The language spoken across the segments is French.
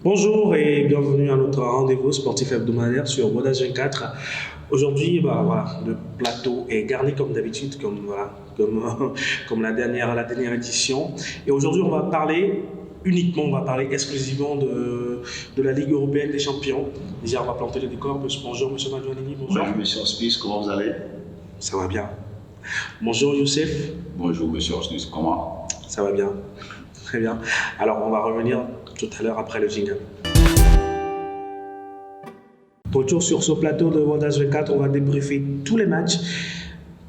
Bonjour et bienvenue à notre rendez-vous sportif hebdomadaire sur Rodage 24. Aujourd'hui, le plateau est garni comme d'habitude, comme la dernière édition. Et aujourd'hui, on va parler exclusivement de la Ligue européenne des champions. Déjà, on va planter le décor. Bonjour, monsieur Madouanini, bonjour. Bonjour, monsieur Hospice, comment vous allez? Ça va bien. Bonjour, Youssef. Bonjour, monsieur Hospice, comment? Ça va bien. Très bien. Alors, on va revenir tout à l'heure après le jingle. Retour sur ce plateau de Rodage 24, on va débriefer tous les matchs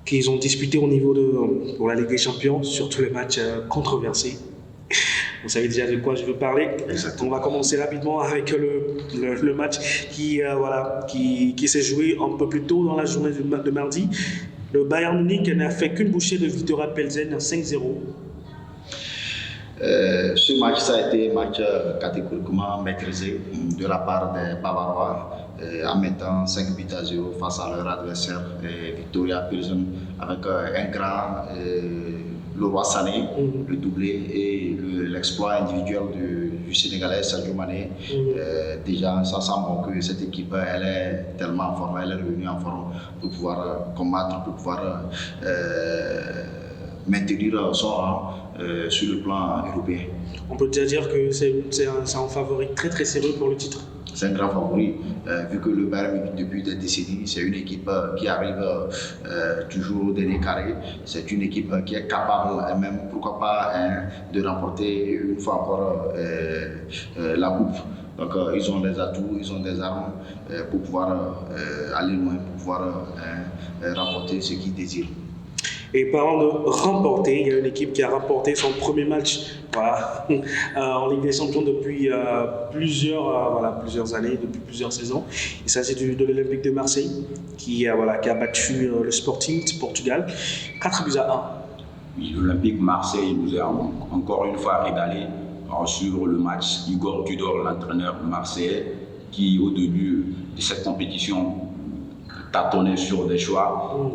qu'ils ont disputés au niveau pour la Ligue des Champions, surtout les matchs controversés. Vous savez déjà de quoi je veux parler. Exactement. On va commencer rapidement avec le match qui s'est joué un peu plus tôt dans la journée de mardi. Le Bayern Munich n'a fait qu'une bouchée de Viktoria Plzen 5-0. Ce match, ça a été un match catégoriquement maîtrisé de la part des Bavarois en mettant 5 buts à 0 face à leur adversaire Viktoria Plzen avec un grand Leroy Sané, le doublé et l'exploit individuel du Sénégalais Sadio Mané. Déjà, ça sent bon que cette équipe elle est tellement en forme, elle est revenue en forme pour pouvoir combattre, pour pouvoir maintenir son rang sur le plan européen. On peut déjà dire que c'est un favori très très sérieux pour le titre. C'est un grand favori, vu que le Bayern, depuis des décennies, c'est une équipe qui arrive toujours au dernier carré. C'est une équipe qui est capable, et même pourquoi pas, de remporter une fois encore la coupe. Donc ils ont des atouts, ils ont des armes pour pouvoir aller loin, pour pouvoir remporter ce qu'ils désirent. Et parlant de remporter, il y a une équipe qui a remporté son premier match en Ligue des Champions depuis plusieurs années, depuis plusieurs saisons. Il s'agit de l'Olympique de Marseille qui a battu le Sporting de Portugal 4 buts à 1. Oui, l'Olympique Marseille nous a encore une fois régalé sur le match. Igor Tudor, l'entraîneur marseillais, qui au début de cette compétition tâtonnait sur des choix.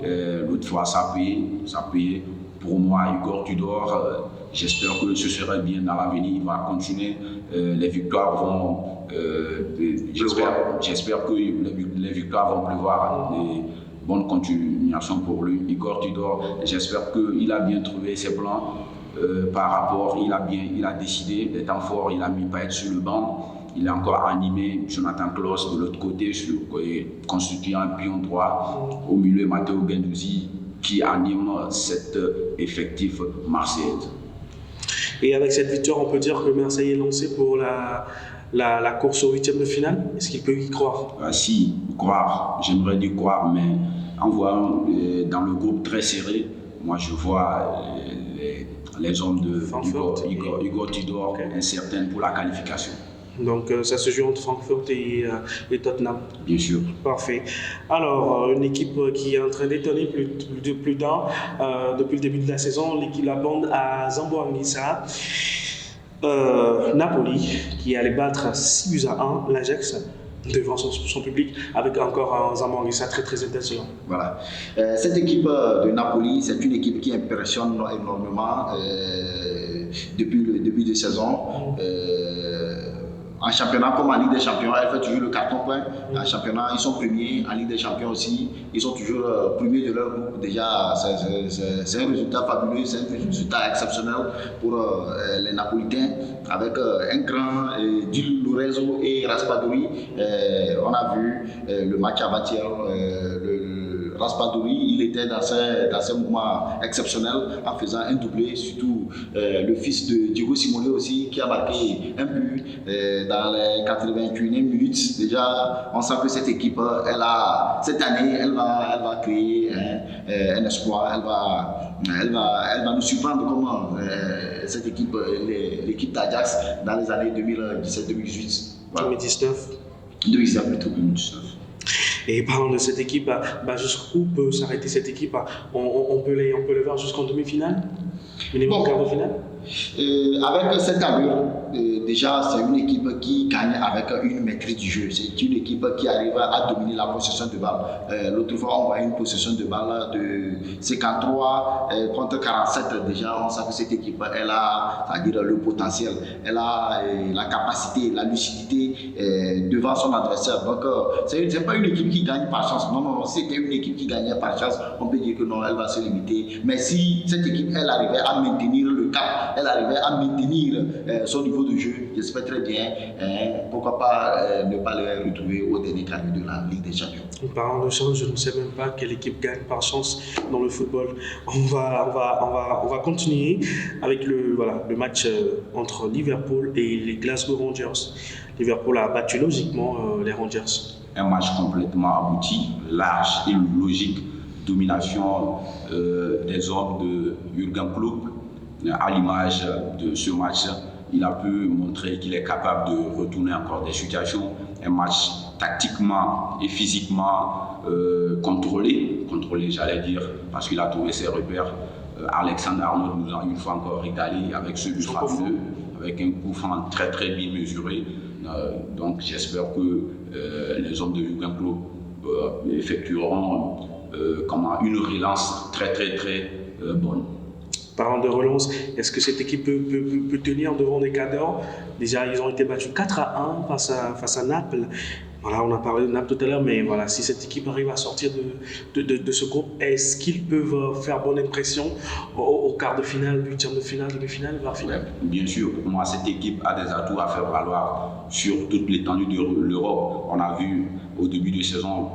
L'autre fois, ça a payé. Pour moi, Igor Tudor, j'espère que ce sera bien dans l'avenir. Il va continuer. Les victoires vont. J'espère que les victoires vont pleuvoir. Des bonnes continuations pour lui. Igor Tudor, j'espère qu'il a bien trouvé ses plans. Par rapport, il a décidé des temps forts. Il a mis Payet sur le banc. Il a encore animé Jonathan Klaus de l'autre côté, constituant un pion droit. Au milieu, Matteo Guendouzi qui anime cet effectif marseillaise. Et avec cette victoire, on peut dire que Marseille est lancé pour la course au huitième de finale. Est-ce qu'il peut y croire? Si, croire. J'aimerais dire croire, mais en voyant dans le groupe très serré, moi je vois les hommes de Igor Tudor incertains pour la qualification. Donc ça se joue entre Francfort et Tottenham. Bien sûr. Parfait. Alors, une équipe qui est en train d'étonner plus d'un depuis le début de la saison, la bande à Zambo Anguissa. Napoli qui allait battre 6 buts à 1 l'Ajax devant son public avec encore un Zambo Anguissa très très intéressant. Voilà. Cette équipe de Napoli, c'est une équipe qui impressionne énormément depuis le début de saison. En championnat comme en Ligue des Champions, elle fait toujours le carton-plein. En championnat, ils sont premiers. En Ligue des Champions aussi, ils sont toujours premiers de leur groupe. Déjà, c'est un résultat fabuleux, c'est un résultat exceptionnel pour les Napolitains. Avec un grand Di Lorenzo et Raspadori. On a vu le match avant-hier. Raspadori, il était dans ce mouvement exceptionnel en faisant un doublé, surtout le fils de Diego Simeone aussi qui a marqué un but dans les 81e minutes. Déjà, on sent que cette équipe, cette année, elle va créer un espoir, elle va nous surprendre comme cette équipe, l'équipe d'Ajax dans les années 2017-2018. Voilà. 2019 plutôt, 2019. Et parlant de cette équipe, jusqu'où peut s'arrêter cette équipe? On peut les voir jusqu'en demi-finale? Minimum quart de finale? Avec cette allure, déjà c'est une équipe qui gagne avec une maîtrise du jeu. C'est une équipe qui arrive à dominer la possession de balle. L'autre fois, on voit une possession de balle de 53 contre 47. Déjà, on sait que cette équipe, elle a, c'est-à-dire le potentiel, elle a la capacité, la lucidité devant son adversaire. Donc, c'est pas une équipe qui gagne par chance. Non, non, c'était une équipe qui gagnait par chance. On peut dire que non, elle va se limiter. Mais si cette équipe, elle arrivait à maintenir le cap, elle arrivait à maintenir son niveau de jeu, j'espère très bien, pourquoi pas ne pas le retrouver au dernier carré de la Ligue des Champions. En parlant de chance, je ne sais même pas quelle équipe gagne par chance dans le football. On va continuer avec le match entre Liverpool et les Glasgow Rangers. Liverpool a battu logiquement les Rangers. Un match complètement abouti, large et logique. Domination des hommes de Jürgen Klopp. À l'image de ce match, il a pu montrer qu'il est capable de retourner encore des situations. Un match tactiquement et physiquement contrôlé, j'allais dire, parce qu'il a trouvé ses repères. Alexander Arnold nous a une fois encore régalé avec ce but fabuleux, avec un coup franc très très bien mesuré. Donc j'espère que les hommes de Jürgen Klopp effectueront une relance très très très bonne. Parlant de relance, est-ce que cette équipe peut tenir devant des cadors? Déjà, ils ont été battus 4-1 face à Naples. Voilà, on a parlé de Naples tout à l'heure, mais voilà, si cette équipe arrive à sortir de ce groupe, est-ce qu'ils peuvent faire bonne impression au quart de finale, huitième de finale, demi-finale, voire finale? Bien sûr, pour moi, cette équipe a des atouts à faire valoir sur toute l'étendue de l'Europe. On a vu au début de saison,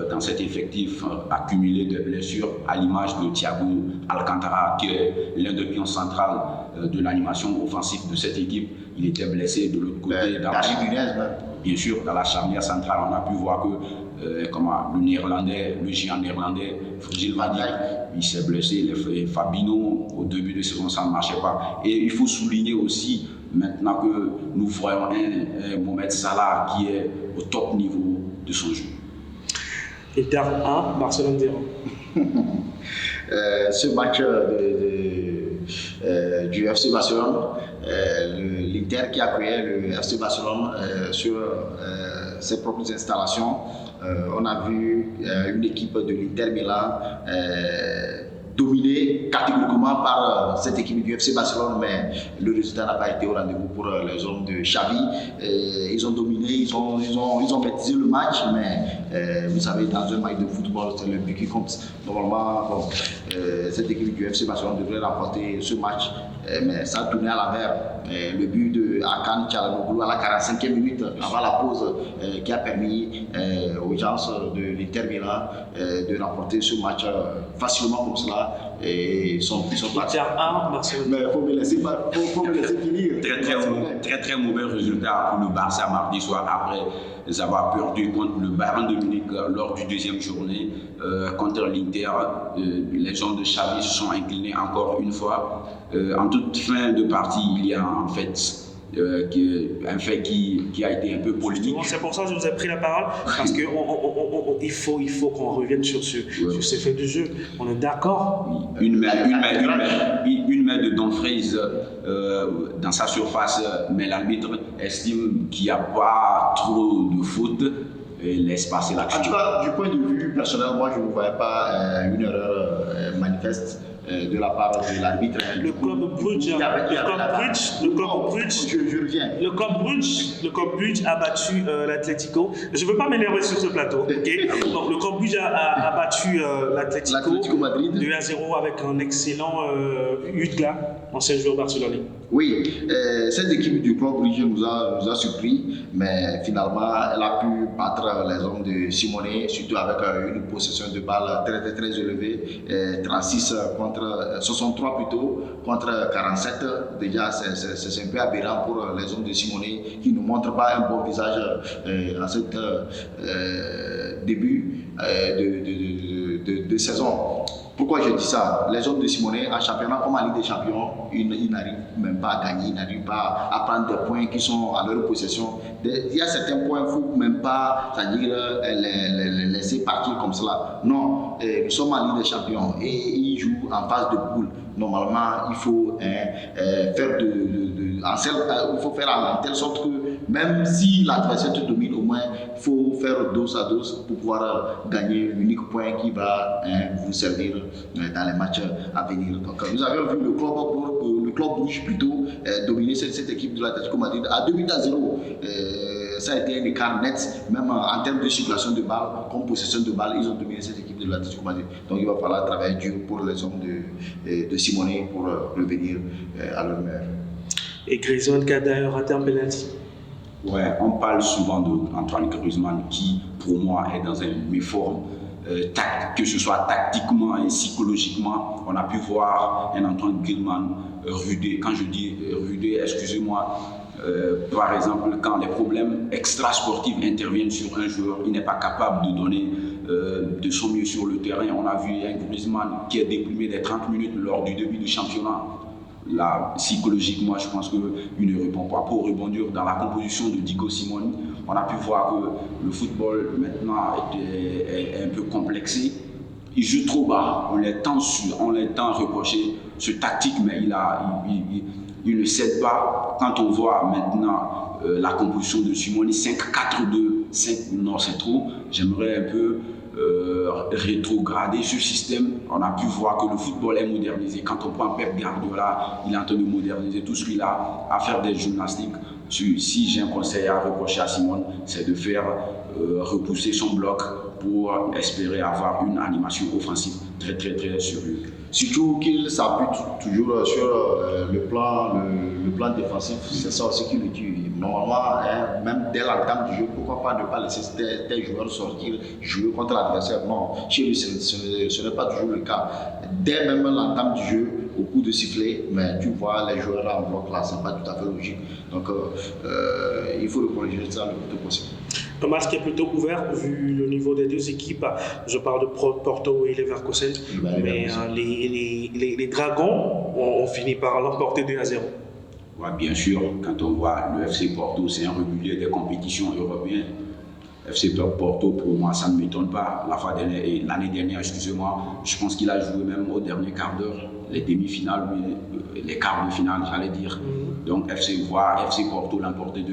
dans cet effectif, accumuler des blessures à l'image de Thiago Alcantara, qui est l'un des pions centrales de l'animation offensive de cette équipe. Il était blessé de l'autre côté. Bien sûr, dans la charnière centrale, on a pu voir que le géant néerlandais, Virgil van Dijk, il s'est blessé. Fabinho, au début de saison, ça ne marchait pas. Et il faut souligner aussi, maintenant que nous voyons un Mohamed Salah qui est au top niveau de son jeu. Inter 1, Barcelone 0. Ce match du FC Barcelone, l'Inter qui accueillait le FC Barcelone sur ses propres installations. On a vu une équipe de l'Inter Milan dominée catégoriquement par cette équipe du FC Barcelone, mais le résultat n'a pas été au rendez-vous pour les hommes de Xavi. Ils ont dominé, ils ont maîtrisé le match, mais vous savez, dans un match de football, c'est le but qui compte. Normalement, cette équipe du FC Barcelone devrait remporter ce match, mais ça a tourné à l'envers. Le but de Hakan Çalhanoğlu à la 45e minute, avant la pause, qui a permis aux gens de l'Inter Milan de remporter ce match facilement comme cela. Et ils sont partis. Mais il faut me laisser finir. Très mauvais résultat pour le Barça mardi soir après avoir perdu contre le Bayern de Munich lors du deuxième journée contre l'Inter. Les hommes de Xavi se sont inclinés encore une fois. En toute fin de partie, il y a en fait un fait qui a été un peu polémique. C'est pour ça que je vous ai pris la parole, parce qu'il faut qu'on revienne sur ces faits du jeu. On est d'accord? Oui. Une main de Dumfries dans sa surface, mais l'arbitre estime qu'il n'y a pas trop de faute et laisse passer l'action. En tout cas, du point de vue personnel, moi je ne voyais pas une erreur manifeste de la part de l'arbitre. Le club Brugge a battu l'Atlético. Je ne veux pas m'énerver sur ce plateau. Okay? Donc, le club Brugge a battu l'Atlético Madrid 2-0 avec un excellent Utgla, ancien joueur barcelonais. Oui, cette équipe du club Brugge nous a surpris, mais finalement elle a pu battre les hommes de Simone, surtout avec une possession de balle très très élevée, 63 plutôt, contre 47. Déjà c'est un peu aberrant pour les hommes de Simone qui ne montrent pas un bon visage en ce début de saison. Pourquoi je dis ça? Les hommes de Simone en championnat comme en Ligue des Champions, ils n'arrivent même pas à gagner, ils n'arrivent pas à prendre des points qui sont à leur possession. Il y a certains points, il ne faut même pas, c'est-à-dire les laisser partir comme cela. Non, nous sommes en Ligue des Champions et ils jouent en phase de poule. normalement, il faut faire il faut faire en telle sorte que même si l'adversaire te domine, au moins, il faut faire dos à dos pour pouvoir gagner l'unique point qui va vous servir dans les matchs à venir. Donc, nous avons vu le club rouge plutôt dominer cette équipe de l'Atlético Madrid à 2-0. Ça a été un écart net, même en termes de circulation de balles, comme possession de balles, ils ont dominé cette équipe de l'Atlético Madrid. Donc il va falloir travailler dur pour les hommes de Simone pour revenir à leur meilleur. Et Griezmann qui a d'ailleurs raté un penalty. Ouais, on parle souvent d'Antoine Griezmann qui, pour moi, est dans une méforme. Que ce soit tactiquement et psychologiquement, on a pu voir un Antoine Griezmann rudé. Quand je dis rudé, excusez-moi, par exemple, quand les problèmes extrasportifs interviennent sur un joueur, il n'est pas capable de donner de son mieux sur le terrain. On a vu un Griezmann qui est déprimé des 30 minutes lors du début du championnat. Là, psychologiquement, je pense qu'il ne répond pas. Pour rebondir dans la composition de Diego Simeone, on a pu voir que le football maintenant est un peu complexé. Il joue trop bas, on l'entend reprocher ce tactique, mais il ne cède pas. Quand on voit maintenant la composition de Simeone, 5-4-2, non c'est trop. J'aimerais un peu rétrograder ce système. On a pu voir que le football est modernisé. Quand on prend Pep Guardiola, il est en train de moderniser tout celui-là, à faire des gymnastiques. Si j'ai un conseil à reprocher à Simeone, c'est de faire repousser son bloc pour espérer avoir une animation offensive très très très sérieuse. Surtout qu'il s'appuie toujours sur le plan défensif, c'est ça aussi qui le tue. Normalement, même dès l'entame du jeu, pourquoi pas ne pas laisser tes joueurs sortir, jouer contre l'adversaire? Non, chez lui, ce n'est pas toujours le cas. Dès même l'entame du jeu, au coup de sifflet, mais tu vois les joueurs en bloc là, c'est pas tout à fait logique. Donc, il faut le corriger ça le plus tôt possible. Un match qui est plutôt ouvert vu le niveau des deux équipes. Je parle de Porto et Leverkusen, mais les Dragons ont fini par l'emporter 2-0. Ouais, bien sûr, quand on voit le FC Porto, c'est un régulier des compétitions européennes. FC Porto, pour moi, ça ne m'étonne pas. L'année dernière, excusez-moi, je pense qu'il a joué même au dernier quart d'heure, les demi-finales, les quarts de finale, j'allais dire. Donc, FC Porto l'emporter 2-0,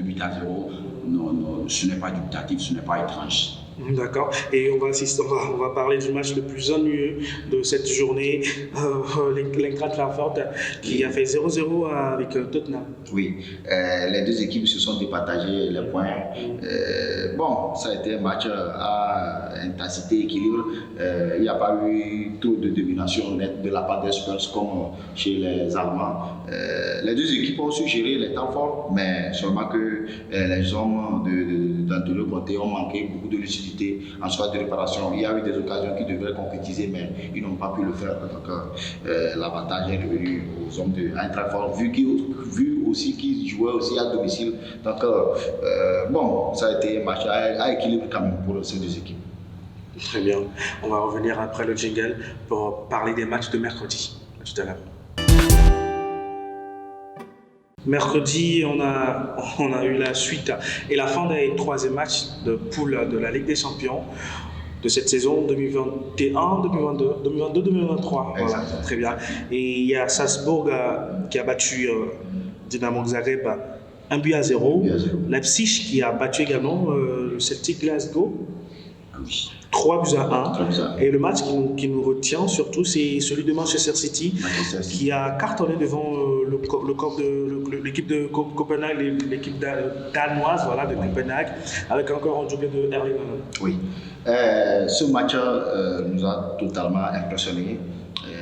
non, ce n'est pas dubitatif, ce n'est pas étrange. D'accord. Et on va parler du match le plus ennuyeux de cette journée, l'Eintracht Francfort qui a fait 0-0 avec Tottenham. Oui, les deux équipes se sont départagées les points. Bon, ça a été un match à intensité, équilibre. Il n'y a pas eu trop de domination nette de la part des Spurs comme chez les Allemands. Les deux équipes ont su gérer les temps forts, mais seulement que les hommes d'Antonio Conte ont manqué beaucoup de lucidité en soit de réparation. Il y a eu des occasions qui devaient concrétiser, mais ils n'ont pas pu le faire. Donc l'avantage est revenu aux hommes de Eintracht Francfort, vu aussi qu'ils jouaient aussi à domicile. Donc bon, ça a été un match à équilibre quand même pour ces deux équipes. Très bien. On va revenir après le jingle pour parler des matchs de mercredi. À tout à l'heure. Mercredi, on a eu la suite et la fin des troisième matchs de poule de la Ligue des Champions de cette saison 2021-2022-2023. Voilà, très bien. Et il y a Salzbourg qui a battu Dynamo Zagreb 1-0. Leipzig qui a battu également le Celtic Glasgow 3-1. Et le match qui nous retient surtout, c'est celui de Manchester City qui a cartonné devant l'équipe de Copenhague, l'équipe danoise de Copenhague, avec encore un doublé de Erling Haaland. Oui, ce match nous a totalement impressionnés.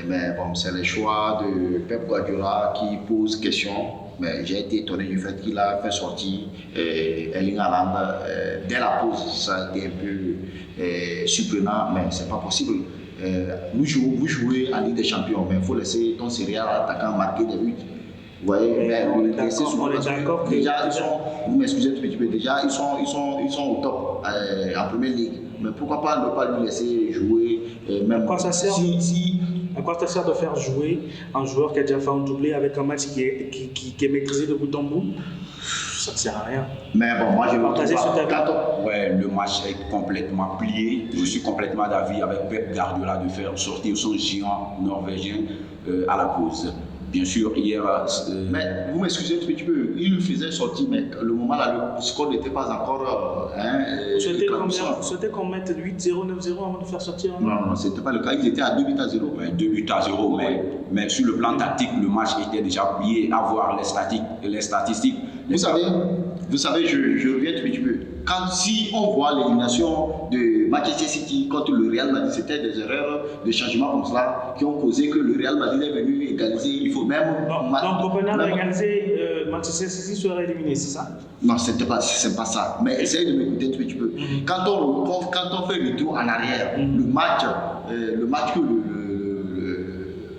Mais bon, c'est le choix de Pep Guardiola qui pose question. Mais j'ai été étonné du fait qu'il a fait sortir Erling Haaland dès la pause. Ça a été un peu surprenant, mais c'est pas possible. Vous jouez en Ligue des Champions, mais il faut laisser ton serial attaquant marquer des buts. Vous voyez, mais on est d'accord. Déjà, vous m'excusez un petit peu, déjà, ils sont au top en première ligue. Mais pourquoi pas ne pas lui laisser jouer même quoi ça sert À quoi ça sert de faire jouer un joueur qui a déjà fait un doublé avec un match qui est maîtrisé de bout en bout? ça ne sert à rien. Mais bon, moi je le Partagez trouve cet avis. Ouais, le match est complètement plié. Je suis complètement d'avis avec Pep Guardiola de faire sortir son géant norvégien à la pause. Bien sûr, hier. Mais vous m'excusez un petit peu, il le faisait sortir, mais le moment là, le score n'était pas encore. Vous souhaitez éclatant. qu'on mette 8-0, 9-0 avant de faire sortir un Non, ce n'était pas le cas, ils étaient à 2 buts à 0. Ouais, 2 buts à 0, mais sur le plan tactique, le match était déjà plié. À voir les statistiques. Vous savez, je reviens un petit peu. Si on voit l'élimination de Manchester City contre le Real Madrid, c'était des erreurs de changement comme cela qui ont causé que le Real Madrid est venu égaliser. Il faut même. Donc, Copenhague a égalisé, Manchester City serait éliminé, c'est ça? Non, c'est pas ça. Mais essayez de m'écouter un petit peu. Quand on fait le tour en arrière, le match que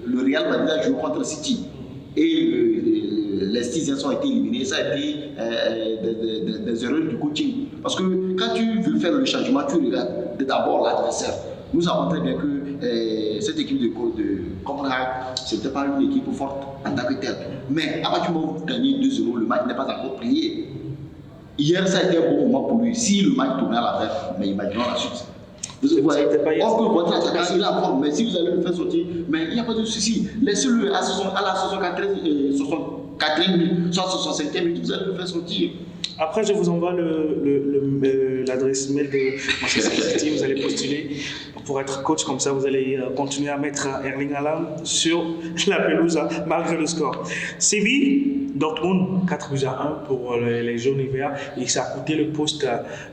le Real Madrid a joué contre City et les Citizens ont été éliminés, ça a été des erreurs du coaching. Parce que quand tu veux faire le changement, tu regardes d'abord l'adversaire. Nous savons très bien que cette équipe de Copenhague, ce n'était pas une équipe forte en tant que telle. Mais à partir du moment où vous gagnez 2-0, le match n'est pas encore plié. Hier, ça a été un bon moment pour lui. Si le match tournait à la fin, mais imaginons la suite. Vous voyez, on peut votre attaquant, il est en forme, mais si vous allez le faire sortir, mais il n'y a pas de souci. Laissez-le à la 64e minute, soit 65e minute, vous allez le faire sortir. Après, je vous envoie l'adresse mail de Manchester City. Vous allez postuler pour être coach. Comme ça, vous allez continuer à mettre Erling Haaland sur la pelouse malgré le score. Séville, Dortmund, 4 buts à 1 pour les jaunes et verts. Et ça a coûté le poste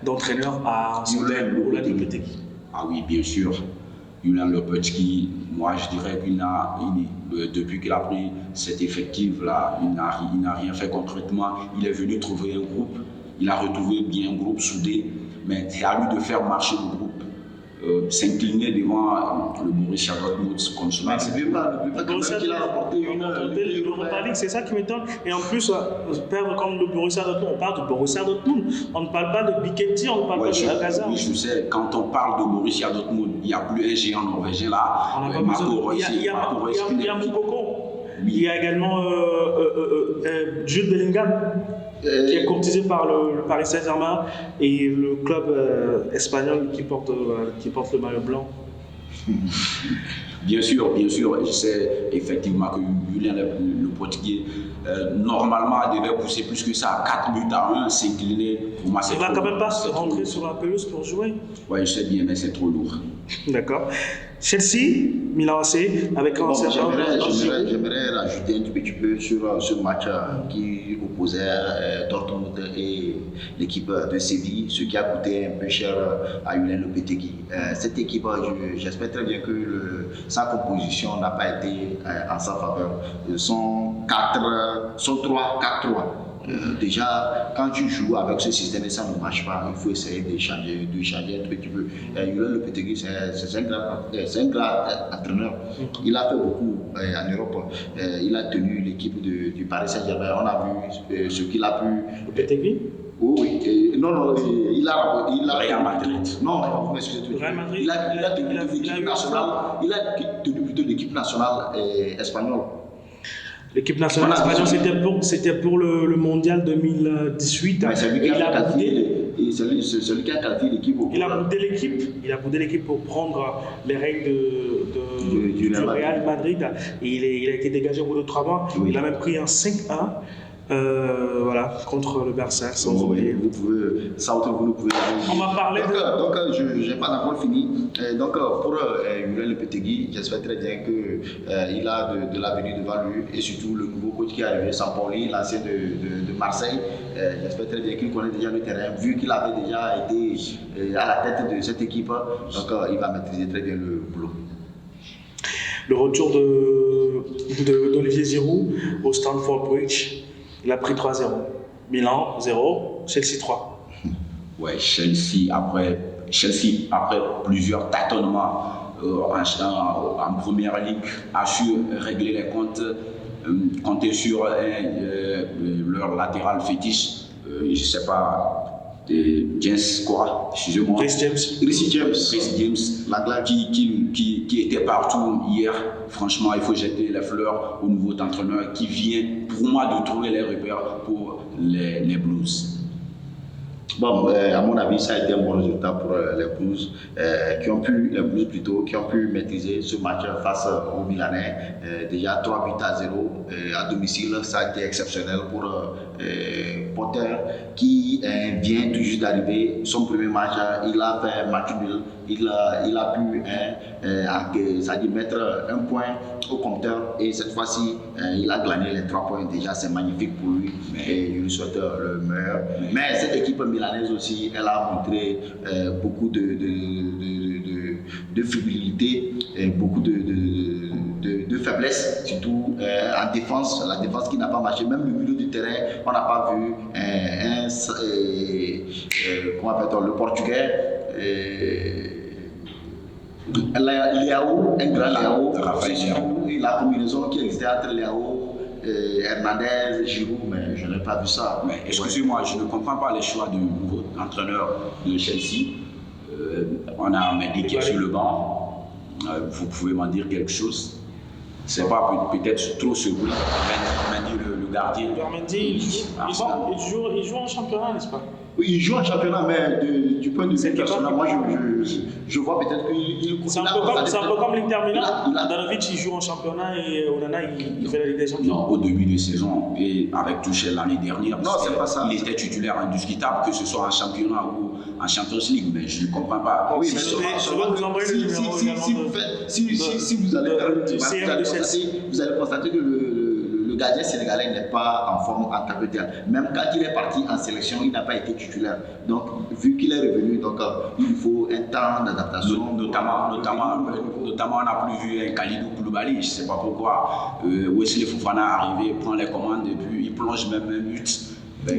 d'entraîneur à Julen Lopetegui. Ah oui, bien sûr. Julen Lopetegui, moi je dirais depuis qu'il a pris cet effectif-là, il n'a rien fait concrètement. Il est venu trouver un groupe, il a retrouvé bien un groupe soudé, mais c'est à lui de faire marcher le groupe. S'incliner devant le Borussia Dortmund comme cela. C'est mieux pas qu'il a remporté l'Europa League, c'est ça qui m'étonne. Et en plus, perdre comme le Borussia Dortmund, on parle de Borussia Dortmund, on ne parle pas de Biketti, on ne parle pas de Hazard. Oui, je sais, quand on parle de Borussia Dortmund, il n'y a plus un géant norvégien là. Il y a Moukoko, il y a également Jude Bellingham, qui est courtisé par le Paris Saint-Germain et le club espagnol qui porte le maillot blanc. Bien sûr, je sais effectivement que Julen Lopetegui normalement devait pousser plus que ça, 4 buts à 1, s'incliner. Pour moi, il ne va quand même pas se rentrer sur la pelouse pour jouer. Oui, je sais bien, mais c'est trop lourd. D'accord. Chelsea, Milan AC, avec un certain. J'aimerais rajouter un petit peu sur ce match qui opposait Dortmund et l'équipe de Séville, ce qui a coûté un peu cher à Julen Lopetegui. Cette équipe, j'espère très bien que sa composition n'a pas été en sa faveur. Sont 3-4-3. Déjà, quand tu joues avec ce système et ça ne marche pas, il faut essayer de changer un petit peu. Julen Lopetegui, c'est un grand entraîneur. Il a fait beaucoup en Europe. Il a tenu l'équipe du Paris Saint-Germain. On a vu ce qu'il a pu. Lopetegui? Oui. Non, il a Real Madrid. Non, vous m'excusez. Il a tenu l'équipe nationale. Il a tenu plutôt l'équipe nationale espagnole. L'équipe nationale espagnole, c'était pour le mondial 2018. C'est celui qui a qualifié l'équipe. Il a boudé l'équipe pour prendre les règles du Real Madrid. Et il a été dégagé au bout de 3 mois. Oui. Il a même pris un 5-1. Contre le Barça, sans oublier. Vous ne pouvez On m'a parlé donc je n'ai pas encore fini. Donc, pour Julen Lopetegui, j'espère très bien qu'il a de l'avenir devant lui et surtout le nouveau coach qui est arrivé, Sampaoli, l'ancien de Marseille. J'espère très bien qu'il connaît déjà le terrain, vu qu'il avait déjà été à la tête de cette équipe. Donc, il va maîtriser très bien le boulot. Le retour d'Olivier Giroud au Stamford Bridge. Il a pris 3-0. Milan, 0. Chelsea, 3. Ouais, Chelsea, après plusieurs tâtonnements en première ligue, a su régler les comptes, compter sur leur latéral fétiche. Je ne sais pas James quoi, excusez-moi. Reece James, qui était partout hier. Franchement, il faut jeter les fleurs au nouveau entraîneur qui vient, pour moi, de trouver les repères pour les Blues. Bon, à mon avis, ça a été un bon résultat pour les Blues, qui ont pu maîtriser ce match face aux Milanais. Déjà 3 buts à 0 à domicile, ça a été exceptionnel pour Potter, qui vient tout juste d'arriver. Son premier match, il a fait match nul. Il a pu mettre un point au compteur, et cette fois-ci, il a gagné les 3 points. Déjà, c'est magnifique pour lui, et je lui souhaite le meilleur. Mais cette équipe milanaise aussi, elle a montré beaucoup de fébrilité, et beaucoup de faiblesse, surtout en défense. La défense qui n'a pas marché, même le milieu du terrain, on n'a pas vu comment appelle-t-on, le Portugais. Leao, un grand Leao, la combinaison qui existait entre Leao, Hernandez, Giroud, mais je n'ai pas vu ça. Mais excusez-moi, je ne comprends pas les choix du nouveau entraîneur de Chelsea. On a Mendy qui est sur le banc. Vous pouvez m'en dire quelque chose? C'est pas peut-être trop sur lui. Mendy, le gardien. Mendy, il joue en championnat, n'est-ce pas? Oui, il joue en championnat, mais du point de vue personnel, moi je vois peut-être qu'il. C'est un peu comme l'Inter Milan. Andanovic, il joue en championnat et Onana, il fait la Ligue des Champions. Non, au début de saison, et avec Tuchel l'année dernière, non, c'est pas ça. Il était titulaire indiscutable, que ce soit en championnat ou en Champions League, mais je ne comprends pas. Oui, mais je vais vous envoyer le numéro si vous allez faire le vous allez constater que le gardien sénégalais n'est pas en forme en tant que tel. Même quand il est parti en sélection, il n'a pas été titulaire. Donc, vu qu'il est revenu, il faut un temps d'adaptation. Notamment, on n'a plus vu un Kalidou Koulibaly, je ne sais pas pourquoi. Wesley Fofana est arrivé, prend les commandes et puis il plonge même un but.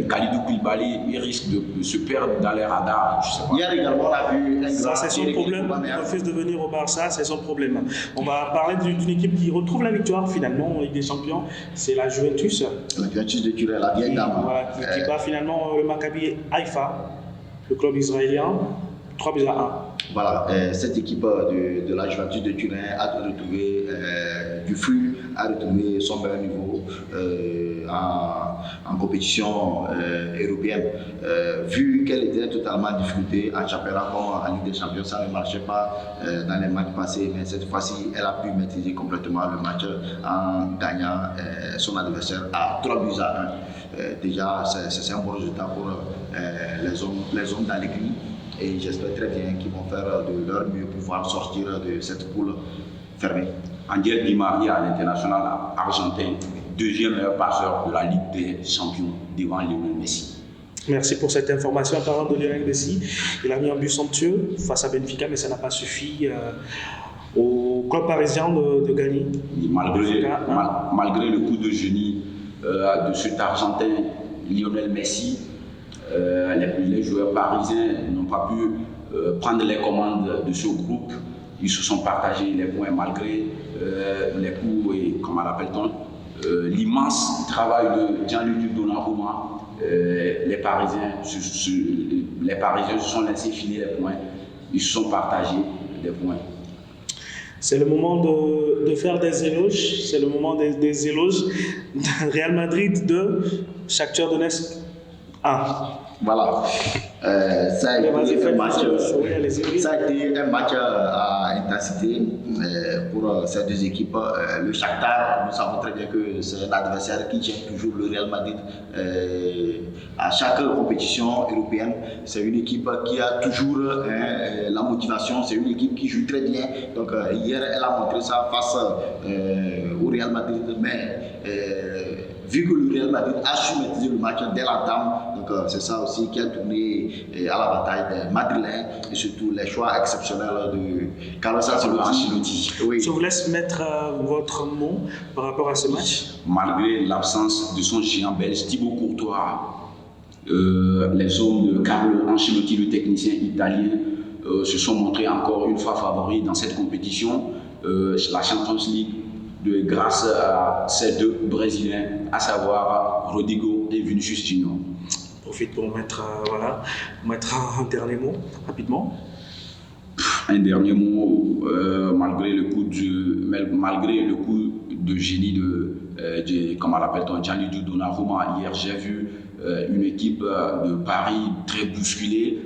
Kalidou Koulibaly, il risque de se perdre dans les radars. Je sais pas. Hier également, on a vu un grand. Ça, c'est son problème. Il refuse de venir au Barça, c'est son problème. On va parler d'une équipe qui retrouve la victoire finalement en Ligue des Champions. C'est la Juventus. La Juventus de Turin, la vieille dame. Voilà, qui bat finalement le Maccabi Haïfa, le club israélien, 3 buts à 1. Voilà, cette équipe de la Juventus de Turin a retrouvé du flux, a retrouvé son meilleur niveau en compétition européenne. Vu qu'elle était totalement en difficulté en championnat comme en Ligue des Champions, ça ne marchait pas dans les matchs passés, mais cette fois-ci, elle a pu maîtriser complètement le match en gagnant son adversaire à 3 buts à 1. Déjà, c'est un bon résultat pour les hommes d'Allegri. Et j'espère très bien qu'ils vont faire de leur mieux pour pouvoir sortir de cette poule fermée. Angel Di Maria, l'international argentin, deuxième meilleur passeur de la Ligue des Champions devant Lionel Messi. Merci pour cette information. En parlant de Lionel Messi, il a mis un but somptueux face à Benfica, mais ça n'a pas suffi au club parisien de gagner. Malgré le coup de génie de cet Argentin, Lionel Messi, les joueurs parisiens n'ont pas pu prendre les commandes de ce groupe. Ils se sont partagés les points malgré les coups et, comment l'appelle-t-on, l'immense travail de Gianluigi Donnarumma. Les Parisiens se sont laissés filer les points. Ils se sont partagés les points. C'est le moment de faire des éloges. C'est le moment des éloges de Real Madrid de Shakhtar Donetsk 1. Voilà. Ça a été un match à intensité pour ces deux équipes. Le Shakhtar, nous savons très bien que c'est l'adversaire qui gêne toujours le Real Madrid à chaque compétition européenne. C'est une équipe qui a toujours la motivation, c'est une équipe qui joue très bien. Donc hier, elle a montré ça face au Real Madrid, mais vu que le Real Madrid a su maîtriser le match dès l'entame, donc c'est ça aussi qui a tourné à l'avantage des Madrilènes et surtout les choix exceptionnels de Carlos Ancelotti. Oui. Je vous laisse mettre votre mot par rapport à ce match. Malgré l'absence de son géant belge Thibaut Courtois, les hommes de Carlo Ancelotti, le technicien italien, se sont montrés encore une fois favoris dans cette compétition, la Champions League, grâce à ces deux Brésiliens, à savoir Rodrigo et Vinicius Junior. profite pour mettre, mettre un dernier mot rapidement. Un dernier mot, malgré le coup de génie comment l'appelle-t-on, Gianluigi Donnarumma. Hier, j'ai vu une équipe de Paris très bousculée,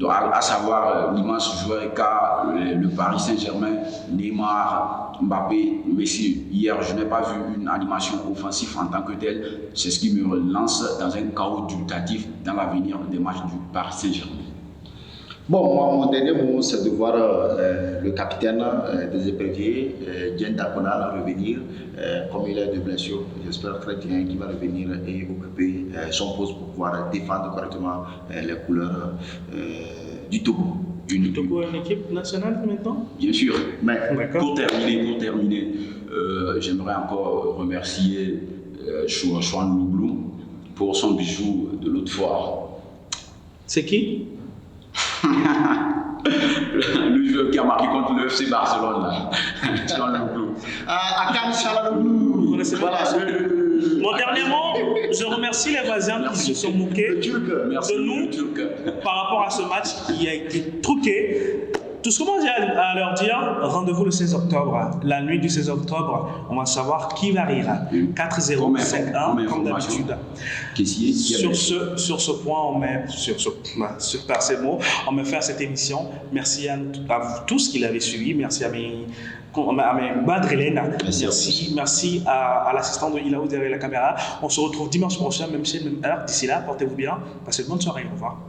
à savoir l'immense joueur qu'a le Paris Saint-Germain, Neymar, Mbappé, Messi. Hier, je n'ai pas vu une animation offensive en tant que telle. C'est ce qui me lance dans un chaos dubitatif dans l'avenir des matchs du Paris Saint-Germain. Bon, moi, mon dernier mot, c'est de voir le capitaine des éperviers, Dieng Dacona, revenir. Comme il est de blessure, j'espère très bien qu'il va revenir et occuper son poste pour pouvoir défendre correctement les couleurs du Togo. Le Togo a une équipe nationale maintenant? Bien sûr. Mais D'accord. pour terminer, j'aimerais encore remercier Chouan Loublou pour son bijou de l'autre fois. C'est qui? Le joueur qui a marqué contre le FC Barcelone, là. Akan Çalhanoğlu. Vous connaissez pas ça? Mon dernier mot, je remercie les voisins qui se sont moqués de nous par rapport à ce match qui a été truqué. Tout ce que moi j'ai à leur dire, rendez-vous le 16 octobre. La nuit du 16 octobre, on va savoir qui variera. 4-0, 5-1, comme d'habitude. Sur ce point, on met, sur ces mots, on met fin à cette émission. Merci à vous tous qui l'avez suivi. Merci à mes Badrelena. Merci à l'assistant de Ilaou derrière la caméra. On se retrouve dimanche prochain, même chaîne, même heure. D'ici là, portez-vous bien. Passez une bonne soirée. Au revoir.